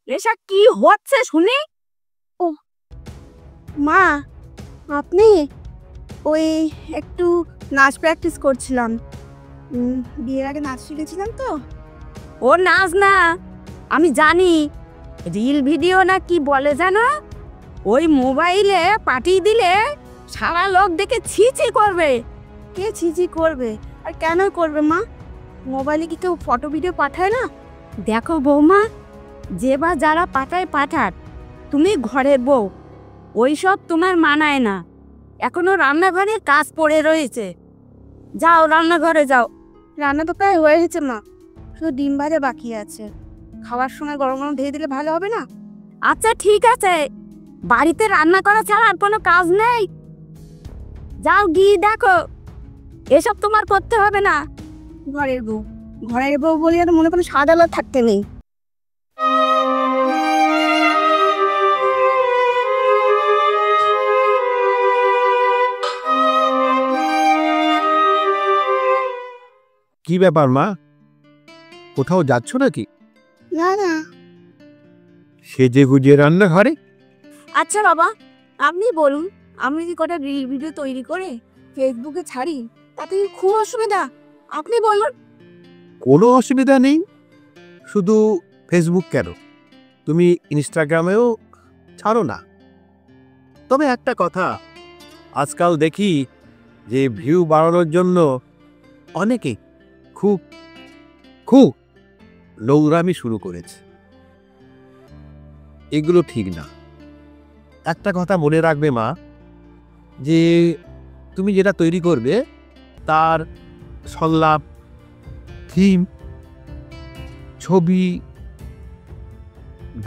নেশা কি হচ্ছে শুনি? ও মা, আপনি? ওই একটু নাচ প্র্যাকটিস করছিলাম। বিয়ের আগে নাচ শিখেছিলাম তো। ও নাচ না, আমি জানি। রিল ভিডিও না কি বলে জানো? ওই মোবাইলে পাঠিয়ে দিলে সারা লোক দেখে ছি ছি করবে। কে ছিজি করবে? আর কেন করবে মা? মোবাইলে কি কেউ ফটো ভিডিও পাঠায় না? দেখো বৌমা, যে বা যারা পাঠায় পাঠাক, তুমি ঘরের বউ, ওইসব তোমার মানায় না। এখনো রান্নাঘরে কাজ পড়ে রয়েছে, যাও রান্নাঘরে যাও। রান্না তো প্রায় হয়ে গেছে মা, শুধু ডিম ভাজা বাকি আছে। খাওয়ার সময় গরম গরম ঢেলে দিলে ভালো হবে না? আচ্ছা ঠিক আছে, বাড়িতে রান্না করা ছাড়া আর কোনো কাজ নেই? যাও গিয়ে দেখো, এসব তোমার করতে হবে না। ঘরের বউ, ঘরের বউ বলি আর মনে কোনো স্বাদ আলাদা থাকতে নেই। কি ব্যাপার মা, কোথাও যাচ্ছ নাকি? না না। সেজে গুজে রান্নাঘরে? আচ্ছা বাবা, আপনি বলুন, আমি যদি কটা রিল ভিডিও তৈরি করে ফেসবুকে ছাড়ি তাতে কি খুব অসুবিধা? আপনি বলুন। কোনো অসুবিধা নেই। শুধু ফেসবুক কেন, তুমি ইনস্টাগ্রামেও ছাড়ো না। তবে একটা কথা, আজকাল দেখি যে ভিউ বাড়ানোর জন্য অনেকে খুব খুব নোংরামি শুরু করেছে। এগুলো ঠিক না। একটা কথা মনে রাখবে মা, যে তুমি যেটা তৈরি করবে তার সংলাপ, থিম, ছবি,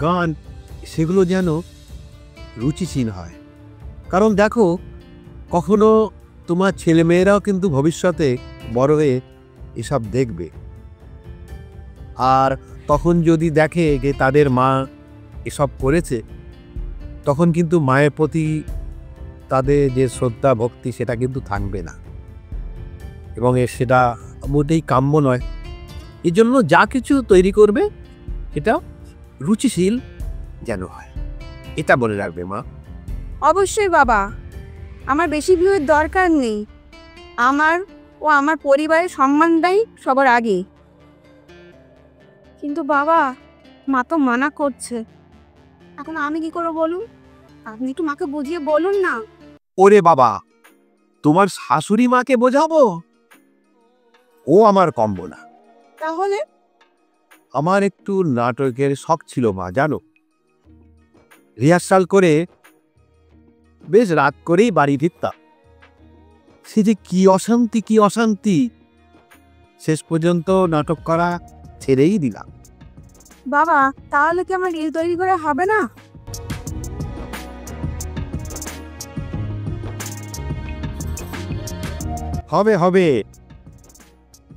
গান, সেগুলো যেন রুচিশীল হয়। কারণ দেখো, কখনো তোমার ছেলেমেয়েরাও কিন্তু ভবিষ্যতে বড় হয়ে এসব দেখবে, আর তখন যদি দেখে যে তাদের মা এসব করেছে, তখন কিন্তু মায়ের প্রতি তাদের যে শ্রদ্ধা ভক্তি সেটা কিন্তু থাকবে না, এবং সেটা মোটেই কাম্য নয়। এই জন্য যা কিছু তৈরি করবে এটা রুচিশীল যেন হয়, এটা বলে রাখবে মা। অবশ্যই বাবা, আমার বেশি ভিউয়ের দরকার নেই। আমার ও আমার পরিবারের সম্মানটাই সবার আগে। কিন্তু বাবা, মা তো মানা করছে, এখন আমি কি করবো বলুন? আপনি একটু মাকে বুঝিয়ে বলুন না। ওরে বাবা, তোমার শাশুড়ি মাকে বোঝাবো? ও আমার কম্ব না। তাহলে? আমার একটু নাটকের শখ ছিল মা, জানো। রিহার্সাল করে বেশ রাত করেই বাড়ি ফিরতাম। সে যে কি অশান্তি কি অশান্তি, শেষ পর্যন্ত নাটক করা ছেড়েই দিলাম। বাবা, তাহলে কি আমার রিল তৈরি করে হবে না? হবে হবে,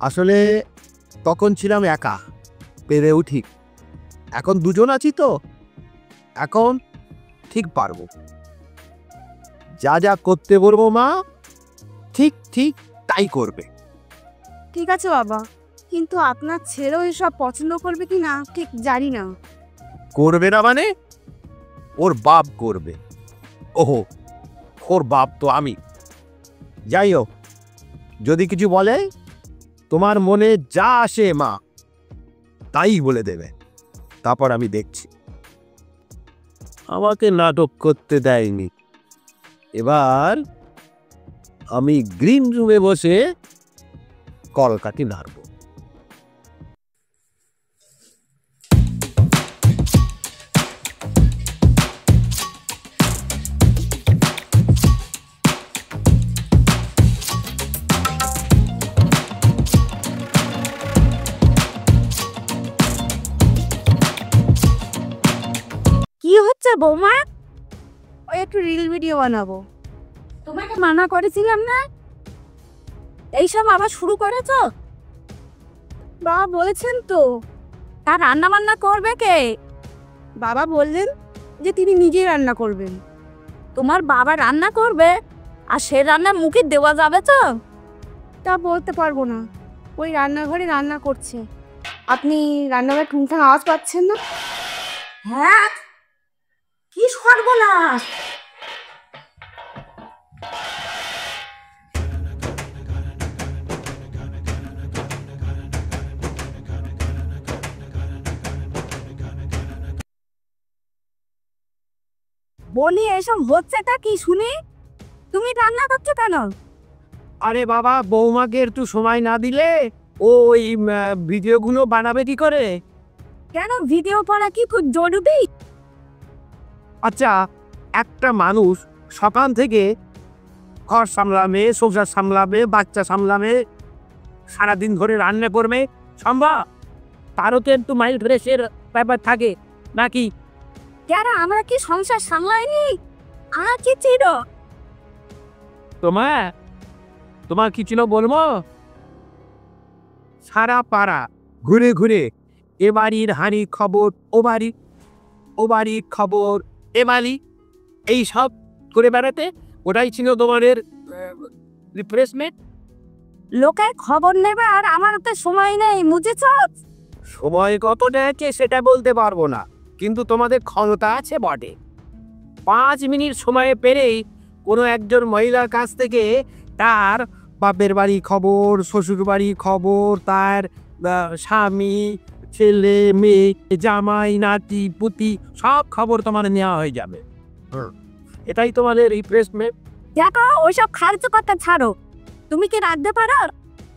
আসলে তখন ছিলাম একা, পেরে উঠি। এখন দুজন আছি তো, এখন ঠিক পারবো। যা যা করতে বলবো মা, ঠিক ঠিক তাই করবে। ঠিক আছে বাবা, কিন্তু আপনার ছেলেও এসব পছন্দ করবে কি না ঠিক জানি না। করবে না মানে? ওর বাপ করবে। ওহো, ওর বাপ তো আমি। যাই হোক, যদি কিছু বলে, তোমার মনে যা আসে মা তাই বলে দেবে, তারপর আমি দেখছি। আমাকে নাটক করতে দেয়নি, এবার আমি গ্রিন রুমে বসে কলকাঠি নাড়ব। কি হচ্ছে বৌমা? ওই একটু রিল ভিডিও বানাবো। তোমাকে মানা করেছিলাম না? এইসব আবার শুরু করেছো? বাবা বলেছেন তো। তার রান্না বান্না করবে কে? বাবা বললেন যে তিনি নিজেই রান্না করবেন। তোমার বাবা রান্না করবে, আর সে রান্না মুখে দেওয়া যাবে তো? তা বলতে পারবো না, ওই রান্নাঘরে রান্না করছে। আপনি রান্নাঘরে ঠুংঠাং আওয়াজ পাচ্ছেন না? হ্যাঁ, কি সর্বনাশ! বলি এসব হচ্ছেটা কি শুনি? তুমি রান্না করছো কেন? আরে বাবা, বৌমাকে একটু সময় না দিলে ও ওই ভিডিওগুলো বানাবে কি করে? কেন, ভিডিও করা কি খুব জরুরি? আচ্ছা, একটা মানুষ সকাল থেকে ঘর সামলাবে, সংসার সামলাবে, বাচ্চা সামলাবে, সারাদিন ধরে রান্না করবে, সম্ভব? তারও তো একটু মাইন্ড ফ্রেশের ব্যাপার থাকে নাকি? কেন, আমরা কি সংসার সামলাইনি? আর কি ছিল? তোমার কি ছিল বলবো? সারা পাড়া ঘুরে ঘুরে এ বাড়ির হানি খবর, ও বাড়ির খবর, এ বাড়ি, এই সব করে বেড়াতে, ওটাই ছিল তোমাদের রিফ্রেশমেন্ট। লোকের খবর নেবে আর আমার তো সময় নেই, বুঝেছ? সময় কতটা আছে সেটা বলতে পারবো না, কিন্তু তোমাদের ক্ষমতা আছে বটে। 5 মিনিট সময়ে পেরেই কোনো একজন মহিলার কাছ থেকে তার বাপের বাড়ি খবর, শ্বশুর বাড়ি খবর, তার স্বামী, ছেলে মেয়ে, জামাই, নাতি পুতি সব খবর তোমার নেওয়া হয়ে যাবে। এটাই তোমাদের রিফ্রেশমেন্ট। দেখো, ওইসব খার্চ কথা ছাড়ো। তুমি কি রাখতে পারো?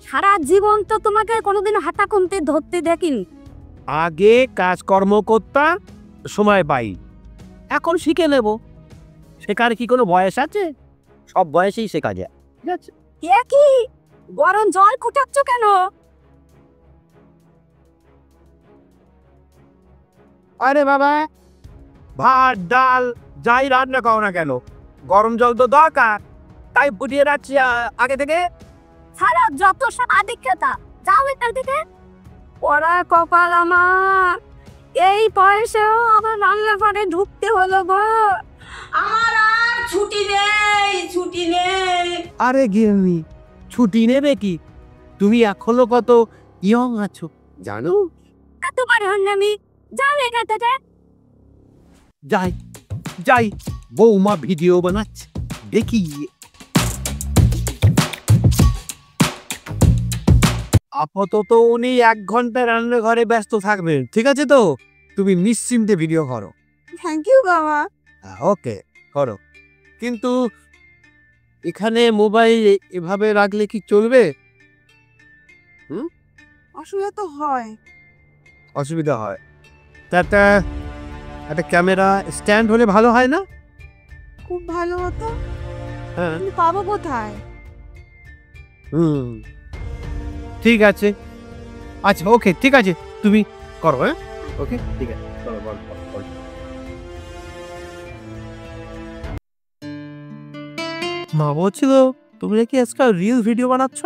সারা জীবন তো তোমাকে কোনোদিন হাতা কমতে ধরতে দেখিনি। আগে কাজকর্ম করতাম, সময় পাই, এখন শিখে নেব। শেখার কি কোনো বয়স আছে? সব বয়সেই শেখা যায়। ঠিক আছে? কে কি গরম জল ফুটাচ্ছ কেন? আরে বাবা, ভাত ডাল যাই রান্না করো না কেন, গরম জল তো দরকার, তাই ফুটিয়ে রাখছি আগে থেকে। সারা যত সব আদিক্ষেতা, যাও এটার দিকে। পড়া কপাল আমার, এই বয়সেও আমার রান্নাঘরে ঢুকতে হলো গো। আমার আর ছুটি নেই। আরে গিন্নি, ছুটি নেবে কি? তুমি এখনো কত ইয়ং আছো জানো? এতবার আমি যাও এখান থেকে। যাই, বৌমা ভিডিও বানাচ্ছে, দেখি। আপাতত উনি 1 ঘন্টা রান্নাঘরে ব্যস্ত থাকবেন, ঠিক আছে তো? তুমি নিশ্চিন্তে ভিডিও করো। থ্যাংক ইউ বাবা। ওকে, করো। কিন্তু এখানে মোবাইল এভাবে রাখলে কি চলবে? অসুবিধা তো হয়। অসুবিধা হয়। তা একটা ক্যামেরা স্ট্যান্ড হলে ভালো হয় না? খুব ভালো হতো, হ্যাঁ। কিন্তু পাবো কোথায়? ঠিক আছে, আচ্ছা ওকে, ঠিক আছে, তুমি করো। হ্যাঁ, ওকে, ঠিক আছে, করো। মা বলছিল তুমি নাকি আজকাল রিল ভিডিও বানাচ্ছ,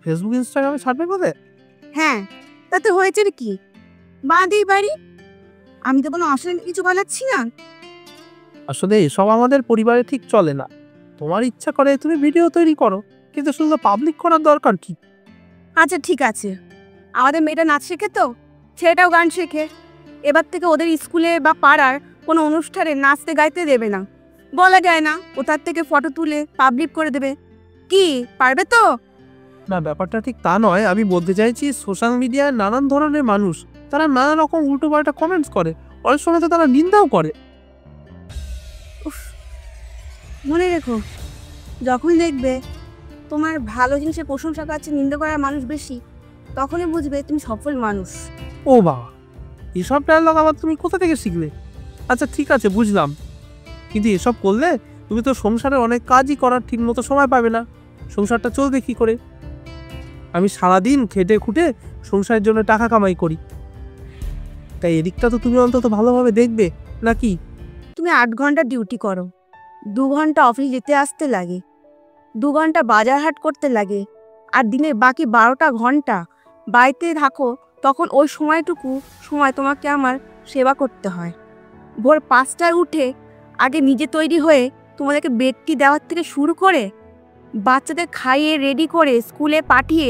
ফেসবুক ইনস্টাগ্রামে ছাড়বে বলে? হ্যাঁ, তাতে হয়েছে কি? বাঁধেই বাড়ি, আমি তো কোনো আসলে কিছু বানাচ্ছি না। আসলে এসব আমাদের পরিবারে ঠিক চলে না। তোমার ইচ্ছা করে তুমি ভিডিও তৈরি করো, কিন্তু শুধু পাবলিক করার দরকার কি? আচ্ছা ঠিক আছে, আমাদের মেয়েটা নাচ শেখে তো, ছেলেটাও গান শেখে। এবার থেকে ওদের স্কুলে বা পাড়ার কোনো অনুষ্ঠানে নাচতে গাইতে দেবে না, বলা যায় না। ও তার থেকে ফটো তুলে পাবলিক করে দেবে। কি পারবে তো? না, ব্যাপারটা ঠিক তা নয়। আমি বলতে চাইছি সোশ্যাল মিডিয়ায় নানান ধরনের মানুষ, তারা নানা রকম উল্টোপাল্টা কমেন্টস করে, অনেক সময় তো তারা নিন্দাও করে। মনে রেখো, যখন দেখবে তোমার ভালো জিনিসের প্রশংসা কাছে নিন্দা করার মানুষ বেশি, তখনই বুঝবে তুমি সফল মানুষ। ও বাবা, এসব ডায়লগ আবার তুমি কোথা থেকে শিখলে? আচ্ছা ঠিক আছে, বুঝলাম, কিন্তু এসব করলে তুমি তো সংসারে অনেক কাজই করার ঠিক মতো সময় পাবে না। সংসারটা চলবে কি করে? আমি সারাদিন খেটে খুঁটে সংসারের জন্য টাকা কামাই করি, তাই এদিকটা তো তুমি অন্তত ভালোভাবে দেখবে নাকি? তুমি 8 ঘন্টা ডিউটি করো, 2 ঘন্টা অফিস যেতে আসতে লাগে, 2 ঘন্টা বাজার হাট করতে লাগে, আর দিনের বাকি 12টা ঘন্টা বাড়িতে থাকো, তখন ওই সময়টুকু সময় তোমাকে আমার সেবা করতে হয়। ভোর 5টায় উঠে আগে নিজে তৈরি হয়ে তোমাদেরকে বেডটি দেওয়ার থেকে শুরু করে, বাচ্চাদের খাইয়ে রেডি করে স্কুলে পাঠিয়ে,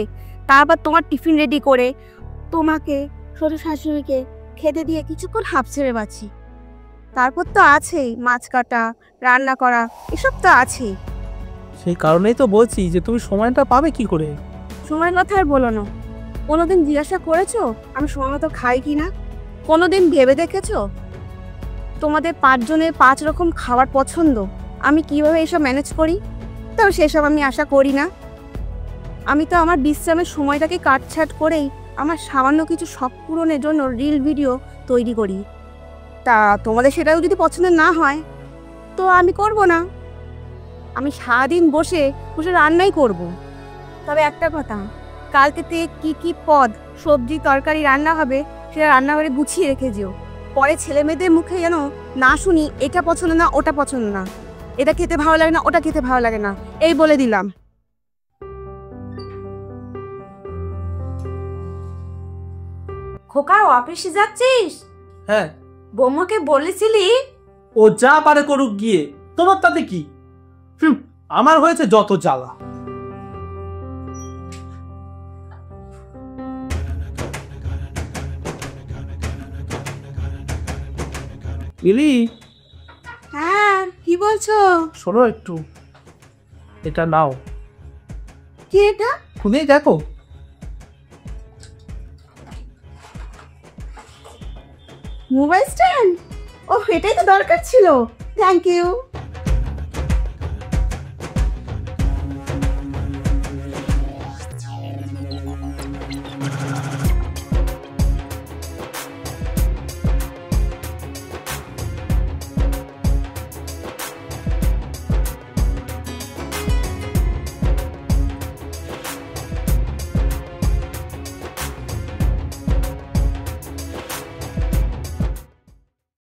তারপর তোমার টিফিন রেডি করে তোমাকে শ্বশুর শাশুড়িকে খেতে দিয়ে কিছুক্ষণ হাঁপ ছেড়ে বাঁচি। তারপর তো আছেই মাছ কাটা, রান্না করা, এসব তো আছেই। সেই কারণেই তো বলছি যে তুমি সময়টা পাবে কি করে। সময়ের কথা আর বলো না। কোনোদিন জিজ্ঞাসা করেছো আমি সময় মতো খাই কি না? কোনোদিন ভেবে দেখেছো তোমাদের 5 জনের 5 রকম খাবার পছন্দ, আমি কিভাবে এসব ম্যানেজ করি? তো সেসব আমি আশা করি না। আমি তো আমার বিশ্রামের সময়টাকে কাটছাট করেই আমার সামান্য কিছু শখ পূরণের জন্য রিল ভিডিও তৈরি করি। তা তোমাদের সেটাও যদি পছন্দ না হয় তো আমি করব না। আমি সারাদিন বসে বসে রান্নাই করব। তবে একটা কথা, কালকে থেকে কী কী পদ, সবজি, তরকারি রান্না হবে সেটা রান্নাঘরে গুছিয়ে রেখে যেও। পরে ছেলে মেয়েদের মুখে যেন না শুনি এটা পছন্দ না, ওটা পছন্দ না, এটা খেতে ভালো লাগে না, ওটা খেতে ভালো লাগে না, এই বলে দিলাম। খোকা, অফিসে যাচ্ছিস? হ্যাঁ। বৌমাকে বলেছিলি? ও যা পারে করুক গিয়ে, তোমার তাতে কি? আমার হয়েছে যত জ্বালা। মিলি, হ্যাঁ, কি বলছো? শোনো একটু, এটা নাও, কি এটা? খুলেই দেখো। Mobile stand? ও, এটাই তো দরকার ছিল। Thank you.